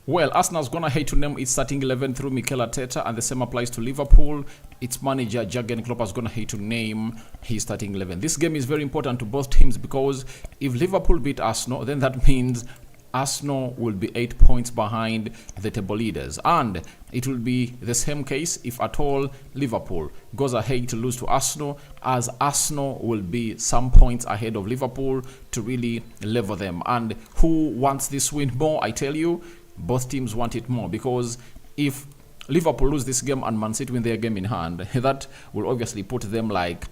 Well, Arsenal's gonna hate to name its starting 11 through Mikel Arteta, and the same applies to Liverpool. Its manager Jurgen Klopp is gonna hate to name his starting 11. This game is very important to both teams because if Liverpool beat Arsenal, then that means Arsenal will be 8 points behind the table leaders, and it will be the same case if at all Liverpool goes ahead to lose to Arsenal, as Arsenal will be some points ahead of Liverpool to really level them. And who wants this win more? I tell you, both teams want it more, because if Liverpool lose this game and Man City win their game in hand, that will obviously put them like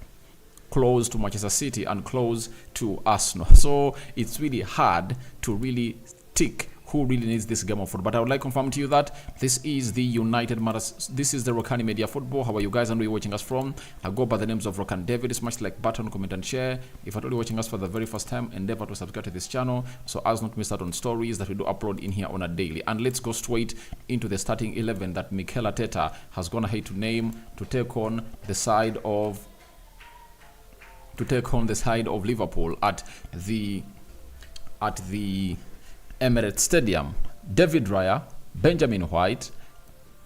close to Manchester City and close to Arsenal. So it's really hard to really tick who really needs this game of football. But I would like to confirm to you that this is the United Matters. This is the Rokani Media Football. How are you guys and where you're watching us from? I go by the names of Rokan David. Smash the like button, comment and share. If you're watching us for the very first time, endeavor to subscribe to this channel so as not miss out on stories that we do upload in here on a daily. And let's go straight into the starting 11 that Mikel Arteta has gone ahead to name to take on the side of Liverpool at the Emirates Stadium. David Raya, Benjamin White,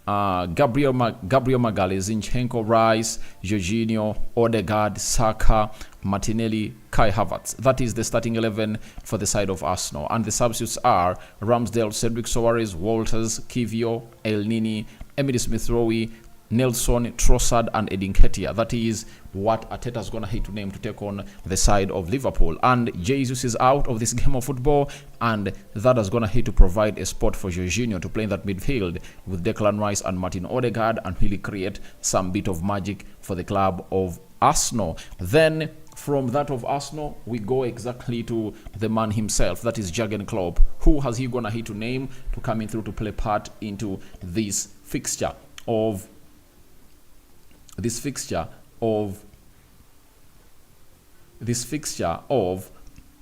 Gabriel Magalhaes, Zinchenko, Rice, Jorginho, Odegaard, Saka, Martinelli, Kai Havertz. That is the starting 11 for the side of Arsenal. And the substitutes are Ramsdale, Cedric Soares, Walters, Kivio, El Nini, Emily Smith-Rowe, Nelson, Trossard, and Edin Ketia. That is what Arteta's gonna hate to name to take on the side of Liverpool. And Jesus is out of this game of football, and that is gonna hate to provide a spot for Jorginho to play in that midfield with Declan Rice and Martin Odegaard and really create some bit of magic for the club of Arsenal. Then from that of Arsenal, we go exactly to the man himself, that is Jurgen Klopp. Who has he gonna hate to name to come in through to play part into this fixture of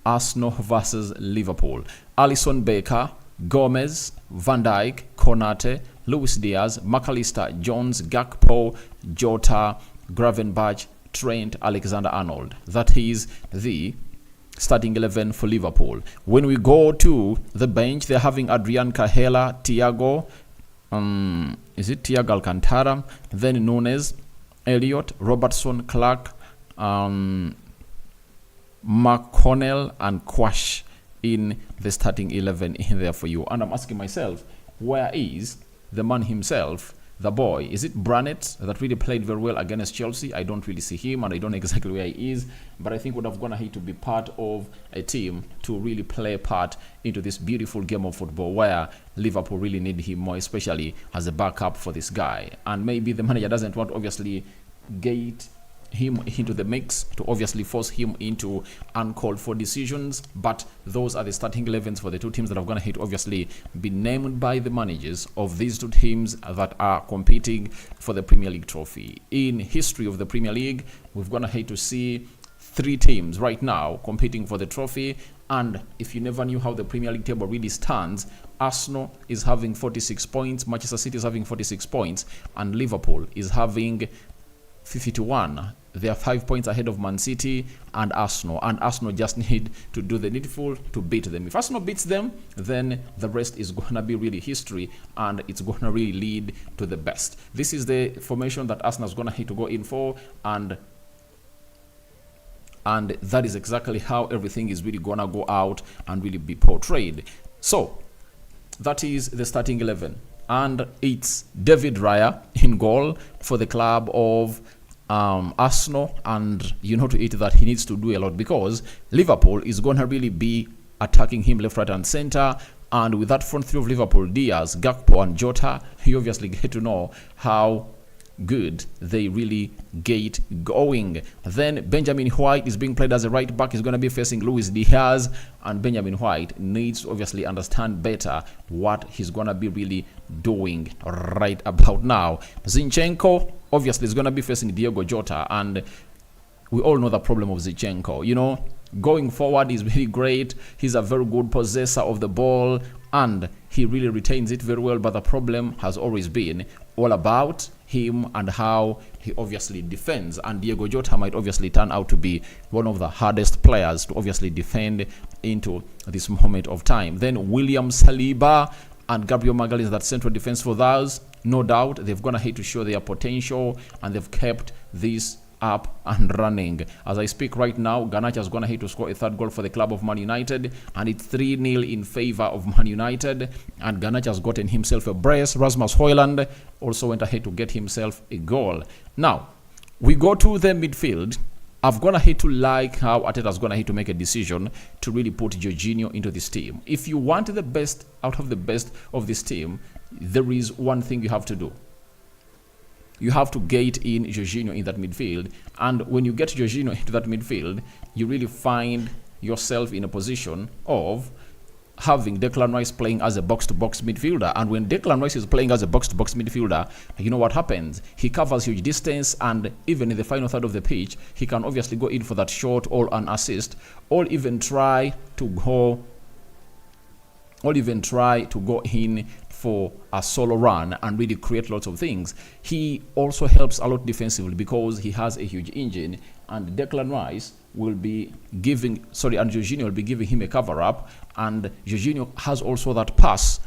Arsenal versus Liverpool? Alisson Becker, Gomez, Van Dijk, Konate, Luis Diaz, McAllister, Jones, Gakpo, Jota, Gravenberch, Trent, Alexander-Arnold. That is the starting 11 for Liverpool. When we go to the bench, they're having Adrian Cahela, Thiago Alcantara, then Nunes, Elliott, Robertson, Clark, McConnell, and Quash in the starting 11 in there for you. And I'm asking myself, where is the man himself, the boy? Is it Brannett that really played very well against Chelsea? I don't really see him, and I don't know exactly where he is, but I think would have gone ahead to be part of a team to really play a part into this beautiful game of football where Liverpool really need him more, especially as a backup for this guy. And maybe the manager doesn't want to obviously get him into the mix to obviously force him into uncalled for decisions, but those are the starting 11s for the two teams that are going to hit obviously be named by the managers of these two teams that are competing for the Premier League trophy. In history of the Premier League, we've gonna hate to see 3 teams right now competing for the trophy. And if you never knew how the Premier League table really stands, Arsenal is having 46 points, Manchester City is having 46 points, and Liverpool is having 51. They are 5 points ahead of Man City and Arsenal just need to do the needful to beat them. If Arsenal beats them, then the rest is gonna be really history, and it's gonna really lead to the best. This is the formation that Arsenal is gonna hit to go in for, and that is exactly how everything is really gonna go out and really be portrayed. So that is the starting 11, and it's David Raya in goal for the club of Arsenal. And you know to it that he needs to do a lot, because Liverpool is gonna really be attacking him left, right, and center. And with that front three of Liverpool, Diaz, Gakpo, and Jota, you obviously get to know how good they really get going. Then Benjamin White is being played as a right back. He's going to be facing Luis Diaz, and Benjamin White needs to obviously understand better what he's going to be really doing right about now. Zinchenko obviously is going to be facing Diogo Jota, and we all know the problem of Zinchenko. You know, going forward is really great. He's a very good possessor of the ball, and he really retains it very well, but the problem has always been all about him and how he obviously defends. And Diogo Jota might obviously turn out to be one of the hardest players to obviously defend into this moment of time. Then William Saliba, and Gabriel Magalhaes, that central defense for those. No doubt they've gone ahead to show their potential, and they've kept this up and running. As I speak right now, Garnacho has gone ahead to score a third goal for the club of Man United, and it's 3-0 in favor of Man United, and Garnacho has gotten himself a brace. Rasmus Højlund also went ahead to get himself a goal. Now, we go to the midfield. I've gone ahead to like how Arteta's gone ahead to make a decision to really put Jorginho into this team. If you want the best out of the best of this team, there is one thing you have to do. You have to get in Jorginho in that midfield. And when you get Jorginho into that midfield, you really find yourself in a position of having Declan Rice playing as a box-to-box midfielder. And when Declan Rice is playing as a box-to-box midfielder, you know what happens? He covers huge distance, and even in the final third of the pitch, he can obviously go in for that shot or an assist, or even try to go in for a solo run and really create lots of things. He also helps a lot defensively because he has a huge engine, and Declan Rice will be giving, and Jorginho will be giving him a cover up, and Jorginho has also that pass,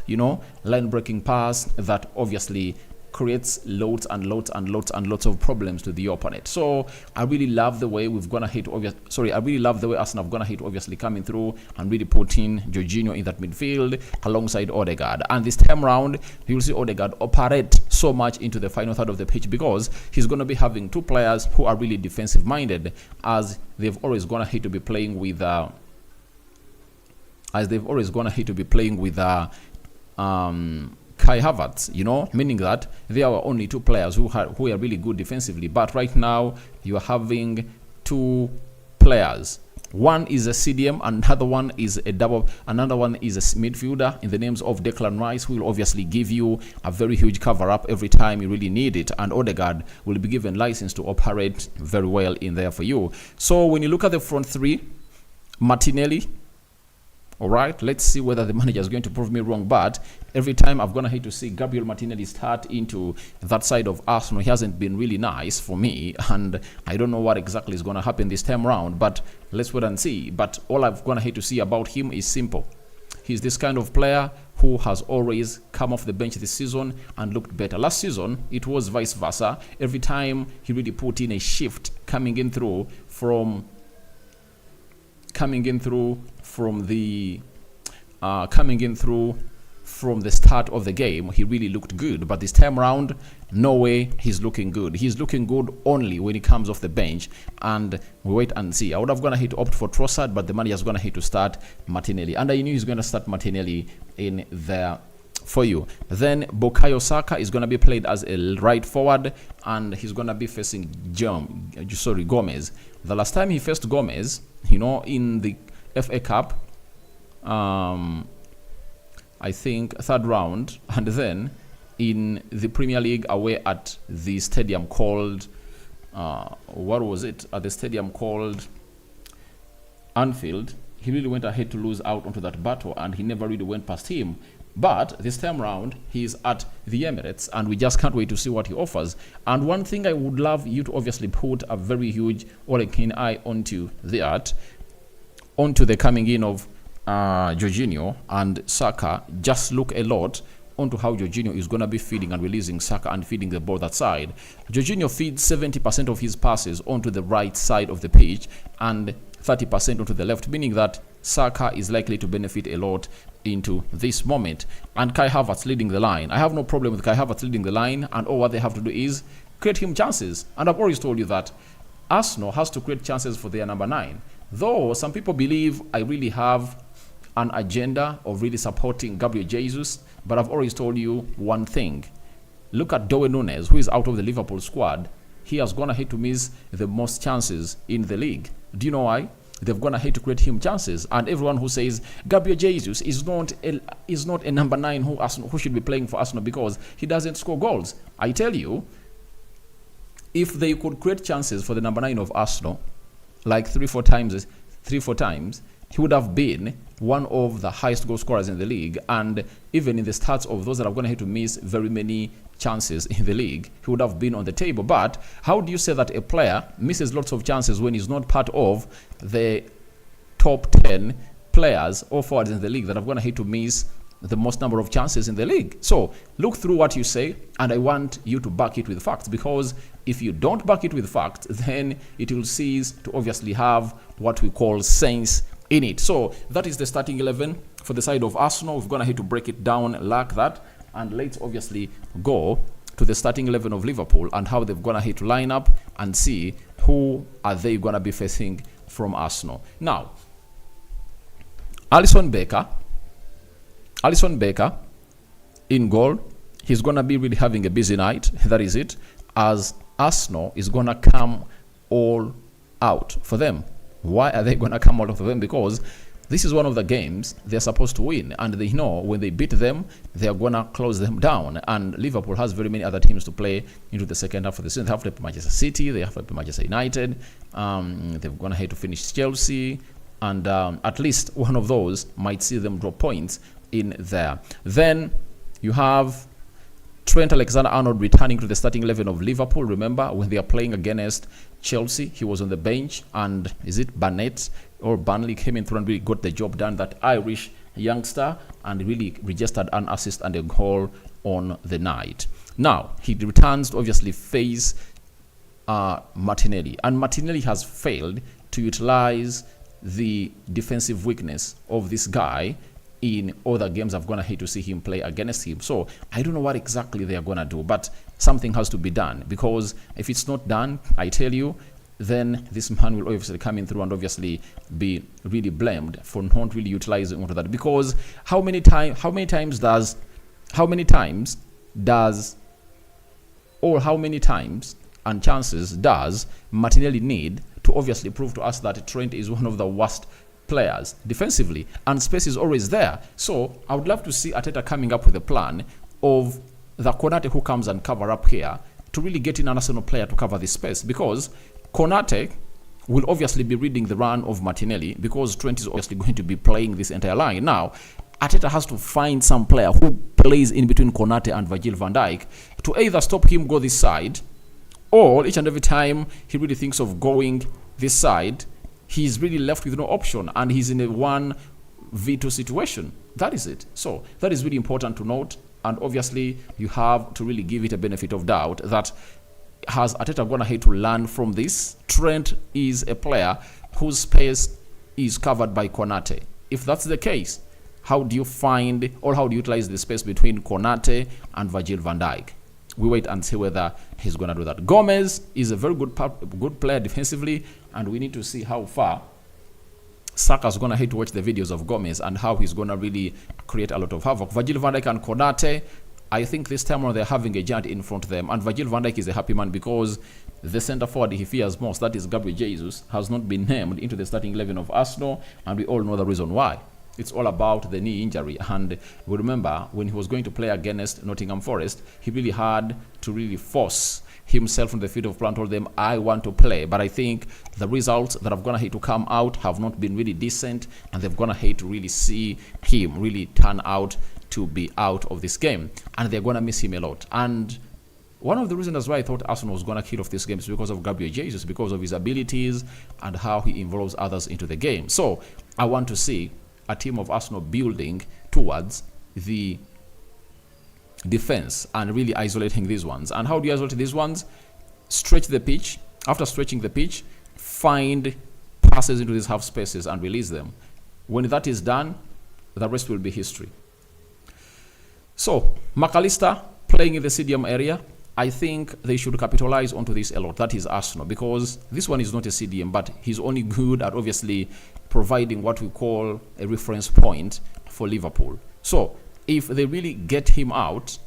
line breaking pass that obviously creates loads of problems to the opponent. So I really love the way we've gone ahead. I really love the way Arsenal have gone ahead, obviously coming through and really putting Jorginho in that midfield alongside Odegaard. And this time round, you'll see Odegaard operate so much into the final third of the pitch because he's going to be having two players who are really defensive minded, as they've always gone ahead to be playing with. Kai Havertz, meaning that there are only two players who are really good defensively. But right now, you are having two players. One is a CDM, another one is a midfielder in the names of Declan Rice, who will obviously give you a very huge cover-up every time you really need it. And Odegaard will be given license to operate very well in there for you. So when you look at the front three, Martinelli, all right, let's see whether the manager is going to prove me wrong. But every time I've gone ahead to see Gabriel Martinelli start into that side of Arsenal, he hasn't been really nice for me. And I don't know what exactly is going to happen this time around. But let's wait and see. But all I've gone ahead to see about him is simple. He's this kind of player who has always come off the bench this season and looked better. Last season, it was vice versa. Every time he really put in a shift coming in through from the start of the game, he really looked good. But this time around, no way he's looking good. He's looking good only when he comes off the bench, and we wait and see. I would have gone ahead to opt for Trossard, but the manager's gonna hate to start Martinelli, and I knew he's gonna start Martinelli in there for you. Then Bukayo Saka is gonna be played as a right forward, and he's gonna be facing Gomez. The last time he faced Gomez, in the FA Cup, I think third round, and then in the Premier League away at the stadium called at the stadium called Anfield, he really went ahead to lose out onto that battle, and he never really went past him. But this time around, he's at the Emirates, and we just can't wait to see what he offers. And one thing I would love you to obviously put a very huge or a keen eye onto the coming in of Jorginho and Saka. Just look a lot onto how Jorginho is going to be feeding and releasing Saka and feeding the ball that side. Jorginho feeds 70% of his passes onto the right side of the pitch and 30% onto the left, meaning that Saka is likely to benefit a lot into this moment. And Kai Havertz leading the line. I have no problem with Kai Havertz leading the line, and all what they have to do is create him chances. And I've always told you that Arsenal has to create chances for their number 9. Though some people believe I really have an agenda of really supporting Gabriel Jesus, but I've always told you one thing. Look at Darwin Núñez, who is out of the Liverpool squad. He has gone ahead to miss the most chances in the league. Do you know why? They've gone ahead to create him chances, and everyone who says Gabriel Jesus is not a number 9 who should be playing for Arsenal because he doesn't score goals. I tell you, if they could create chances for the number 9 of Arsenal, like 3-4 times, he would have been one of the highest goal scorers in the league, and even in the stats of those that have gone ahead to miss very many chances in the league, he would have been on the table. But how do you say that a player misses lots of chances when he's not part of the top 10 players or forwards in the league that have gone ahead to miss the most number of chances in the league. So look through what you say, and I want you to back it with facts, because if you don't back it with facts, then it will cease to obviously have what we call sense in it. So that is the starting 11 for the side of Arsenal. We're gonna have to break it down like that, and let's obviously go to the starting 11 of Liverpool and how they're gonna hit to line up and see who are they gonna be facing from Arsenal. Now, Alisson Becker in goal. He's gonna be really having a busy night. That is it, as Arsenal is gonna come all out for them. Why are they gonna come out for them? Because this is one of the games they're supposed to win, and they know when they beat them, they're gonna close them down. And Liverpool has very many other teams to play into the second half of the season. They have to play Manchester City, they have to play Manchester United, they're gonna have to finish Chelsea, and at least one of those might see them drop points in there. Then you have Trent Alexander-Arnold returning to the starting 11 of Liverpool. Remember, when they are playing against Chelsea, he was on the bench, and is it Barnett or Burnley came in through and really got the job done, that Irish youngster, and really registered an assist and a goal on the night. Now, he returns to obviously face Martinelli, and Martinelli has failed to utilize the defensive weakness of this guy in other games. I've gonna hate to see him play against him. So I don't know what exactly they are gonna do, but something has to be done, because if it's not done, I tell you, then this man will obviously come in through and obviously be really blamed for not really utilizing onto that. Because how many times and chances does Martinelli need to obviously prove to us that Trent is one of the worst players defensively, and space is always there? So I would love to see Arteta coming up with a plan of the Konate who comes and cover up here to really get in an Arsenal player to cover this space, because Konate will obviously be reading the run of Martinelli, because Trent is obviously going to be playing this entire line. Now, Arteta has to find some player who plays in between Konate and Virgil van Dijk to either stop him go this side, or each and every time he really thinks of going this side, he's really left with no option, and he's in a 1v2 situation. That is it. So that is really important to note, and obviously you have to really give it a benefit of doubt that has Arteta gonna have to learn from this. Trent is a player whose space is covered by Konate. If that's the case, how do you find, or how do you utilize the space between Konate and Virgil van Dijk? We wait and see whether he's going to do that. Gomez is a very good player defensively, and we need to see how far Saka's going to hate to watch the videos of Gomez and how he's going to really create a lot of havoc. Virgil van Dijk and Konate, I think this time around they're having a giant in front of them, and Virgil van Dijk is a happy man because the centre forward he fears most, that is Gabriel Jesus, has not been named into the starting 11 of Arsenal, and we all know the reason why. It's all about the knee injury, and we remember when he was going to play against Nottingham Forest, he really had to really force himself on the field of play and told them, I want to play. But I think the results that have gonna hate to come out have not been really decent, and they've gonna hate to really see him really turn out to be out of this game, and they're gonna miss him a lot. And one of the reasons why I thought Arsenal was gonna kill off this game is because of Gabriel Jesus, because of his abilities and how he involves others into the game. So I want to see a team of Arsenal building towards the defense and really isolating these ones. And how do you isolate these ones? Stretch the pitch. After stretching the pitch, find passes into these half spaces and release them. When that is done, the rest will be history. So McAllister playing in the CDM area, I think they should capitalize onto this a lot. That is Arsenal, because this one is not a CDM, but he's only good at obviously providing what we call a reference point for Liverpool. So if they really get him out,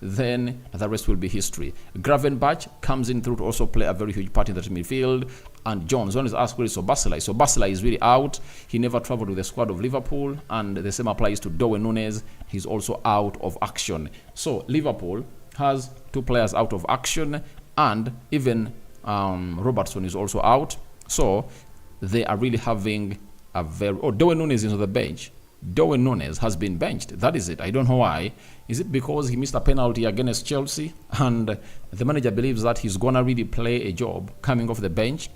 then the rest will be history. Gravenberch comes in through to also play a very huge part in the midfield. And Jones is asked where is Soboslai. So Soboslai is really out. He never traveled with the squad of Liverpool, and the same applies to Darwin Núñez. He's also out of action. So Liverpool has two players out of action, and even Robertson is also out. So they are really having a very... Oh, Darwin Núñez is on the bench. Darwin Núñez has been benched. That is it. I don't know why. Is it because he missed a penalty against Chelsea, and the manager believes that he's going to really play a job coming off the bench?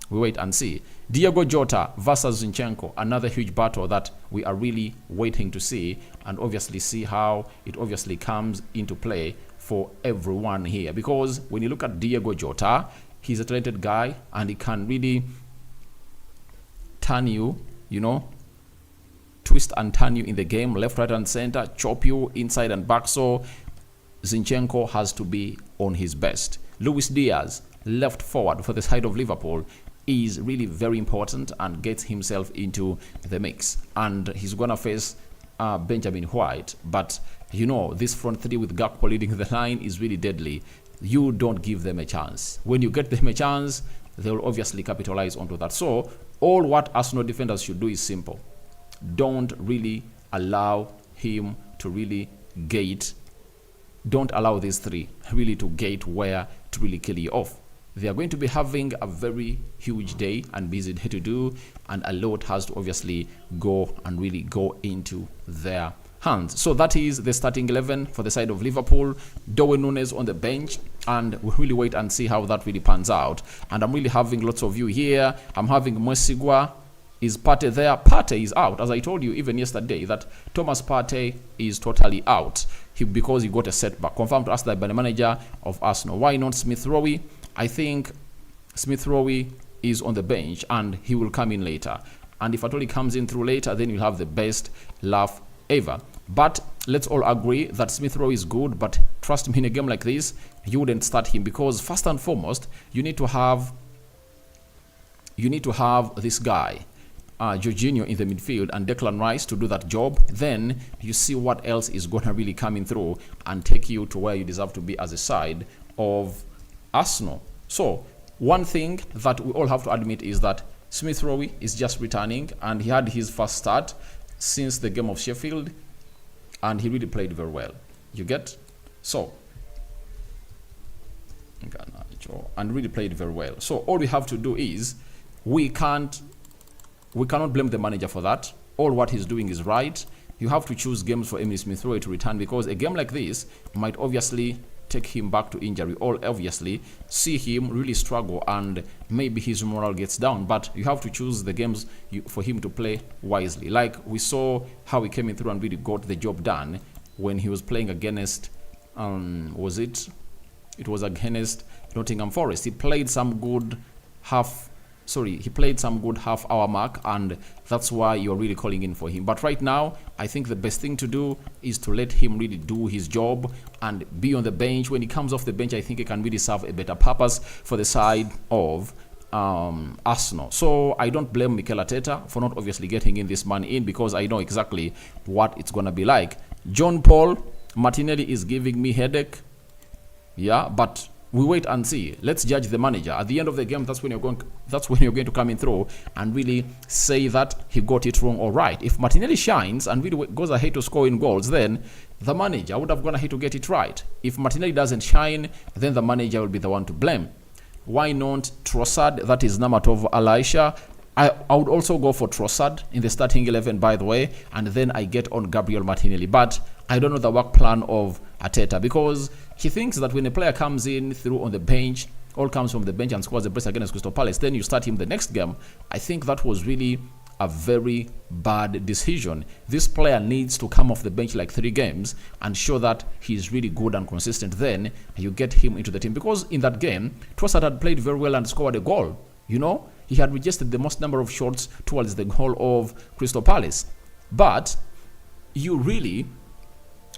We wait and see. Diego Jota versus Zinchenko, another huge battle that we are really waiting to see, and obviously see how it obviously comes into play for everyone here. Because when you look at Diego Jota, he's a talented guy and he can really turn you, twist and turn you in the game, left, right, and center, chop you inside and back. So Zinchenko has to be on his best. Luis Diaz, left forward for the side of Liverpool, is really very important and gets himself into the mix. And he's going to face Benjamin White. But, this front three with Gakpo leading the line is really deadly. You don't give them a chance. When you get them a chance, they'll obviously capitalize onto that. So all what Arsenal defenders should do is simple. Don't really allow him to really gate. Don't allow these three really to gate where to really kill you off. They are going to be having a very huge day and busy day to do, and a lot has to obviously go and really go into their hands. So that is the starting 11 for the side of Liverpool. Darwin Núñez on the bench, and we'll really wait and see how that really pans out. And I'm really having lots of you here. I'm having Mwesigwa. Is Partey there? Partey is out. As I told you even yesterday that Thomas Partey is totally out because he got a setback. Confirmed to us by the manager of Arsenal. Why not Smith Rowe? I think Smith Rowe is on the bench and he will come in later. And if at all he comes in through later, then you'll have the best laugh ever. But let's all agree that Smith Rowe is good, but trust me, in a game like this, you wouldn't start him because first and foremost, you need to have this guy, Jorginho in the midfield and Declan Rice to do that job. Then you see what else is going to really come in through and take you to where you deserve to be as a side of Arsenal. So one thing that we all have to admit is that Smith Rowe is just returning, and he had his first start since the game of Sheffield, and he really played very well. You get? So and really played very well. So all we have to do is we cannot blame the manager for that. All what he's doing is right. You have to choose games for Emile Smith Rowe to return, because a game like this might obviously take him back to injury. All obviously see him really struggle and maybe his morale gets down. But you have to choose the games for him to play wisely. Like we saw how he came in through and really got the job done when he was playing against it was against Nottingham Forest. He played some good half hour mark, and that's why you're really calling in for him. But right now, I think the best thing to do is to let him really do his job and be on the bench. When he comes off the bench, I think he can really serve a better purpose for the side of Arsenal. So I don't blame Mikel Arteta for not obviously getting in this man in, because I know exactly what it's going to be like. John Paul, Martinelli is giving me headache. Yeah, but we wait and see. Let's judge the manager. At the end of the game, that's when you're going to come in through and really say that he got it wrong or right. If Martinelli shines and really goes ahead to score in goals, then the manager would have gone ahead to get it right. If Martinelli doesn't shine, then the manager will be the one to blame. Why not Trossard? That is Namatov Elisha. I would also go for Trossard in the starting 11, by the way, and then I get on Gabriel Martinelli. But I don't know the work plan of Arteta, because he thinks that when a player comes in through on the bench, all comes from the bench and scores a brace against Crystal Palace, then you start him the next game. I think that was really a very bad decision. This player needs to come off the bench like 3 games and show that he's really good and consistent. Then you get him into the team, because in that game, Trossard had played very well and scored a goal. He had registered the most number of shots towards the goal of Crystal Palace. But you really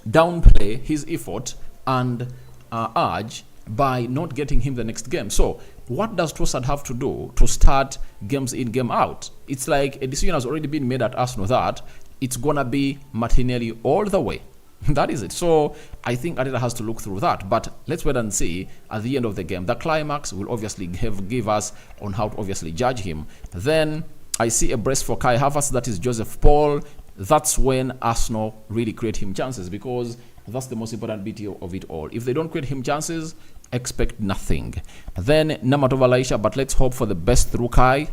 downplay his effort and urge by not getting him the next game. So what does Trossard have to do to start games in, game out? It's like a decision has already been made at Arsenal that it's going to be Martinelli all the way. That is it. So I think Arteta has to look through that. But let's wait and see at the end of the game. The climax will obviously give us on how to obviously judge him. Then I see a brace for Kai Havertz. That is Joseph Paul. That's when Arsenal really create him chances, because that's the most important bit of it all. If they don't create him chances, expect nothing. Then Namatov Elisha, but let's hope for the best through Kai.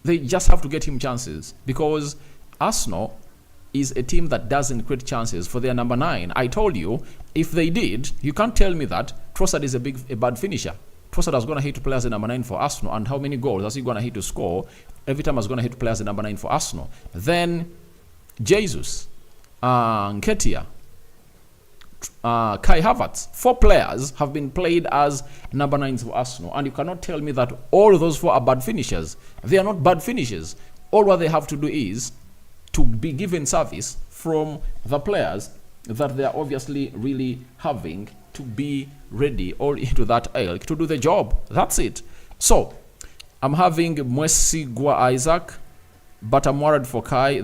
They just have to get him chances, because Arsenal is a team that doesn't create chances for their number 9. I told you, if they did, you can't tell me that Trossard is a bad finisher. Trossard is going to hit to play as the number 9 for Arsenal, and how many goals is he going to hit to score every time he's going to hit to play as the number 9 for Arsenal? Then Jesus, Nketiah, Kai Havertz, 4 players have been played as number 9s for Arsenal, and you cannot tell me that all of those 4 are bad finishers. They are not bad finishers. All what they have to do is to be given service from the players that they are obviously really having to be ready or into that ilk to do the job. That's it. So I'm having Mwesigwa Isaac, but I'm worried for Kai.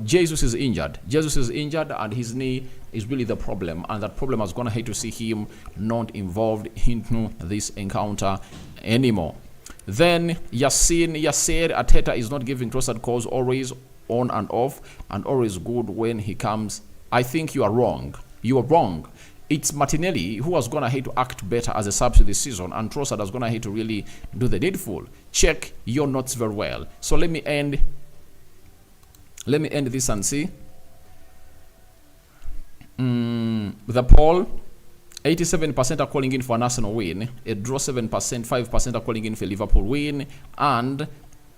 Jesus is injured. Jesus is injured, and his knee is really the problem, and that problem is going to hate to see him not involved into this encounter anymore. Then Yasser Arteta is not giving Trossard calls, always on and off, and always good when he comes. I think you are wrong. You are wrong. It's Martinelli who was going to hate to act better as a sub to this season, and Trossard is going to hate to really do the needful. Check your notes very well. So let me end this and see. The poll, 87% are calling in for an Arsenal win, a draw 7%, 5% are calling in for Liverpool win, and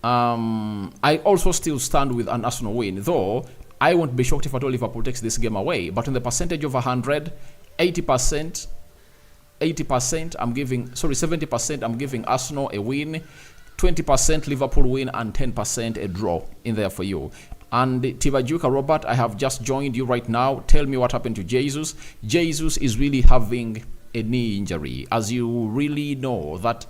I also still stand with an Arsenal win, though I won't be shocked if at all Liverpool takes this game away. But on the percentage of 100, 80% I'm giving, 70% I'm giving Arsenal a win, 20% Liverpool win, and 10% a draw in there for you. And Tibajuka Robert, I have just joined you right now. Tell me what happened to Jesus. Jesus is really having a knee injury. As you really know that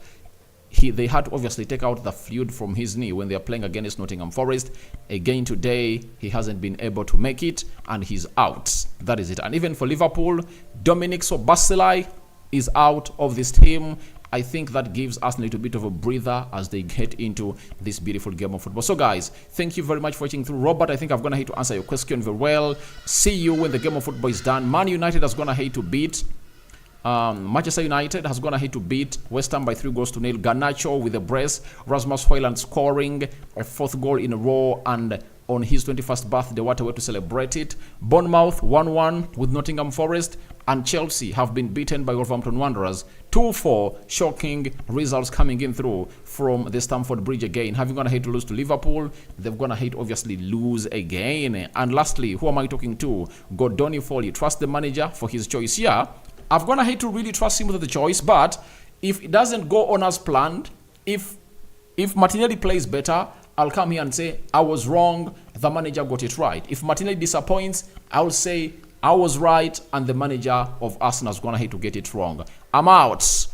they had to obviously take out the fluid from his knee when they are playing against Nottingham Forest. Again today, he hasn't been able to make it, and he's out. That is it. And even for Liverpool, Dominic Szoboszlai is out of this team. I think that gives us a little bit of a breather as they get into this beautiful game of football. So guys, thank you very much for watching through. Robert, I think I'm going to hate to answer your question very well. See you when the game of football is done. Man United is going to hate to beat Manchester United has gone ahead to beat West Ham by 3-0. Garnacho with a brace. Rasmus Højlund scoring a 4th goal in a row, and on his 21st birthday, what a way to celebrate it. Bournemouth 1-1 with Nottingham Forest, and Chelsea have been beaten by Wolverhampton Wanderers 2-4. Shocking results coming in through from the Stamford Bridge again. Having gone ahead to lose to Liverpool, they've gone ahead obviously lose again. And lastly, who am I talking to? Gordoni Foley. Trust the manager for his choice here. I've gone ahead to really trust him with the choice, but if it doesn't go on as planned, if Martinelli plays better, I'll come here and say I was wrong, the manager got it right. If Martinelli disappoints, I'll say I was right and the manager of Arsenal has gone ahead to get it wrong. I'm out.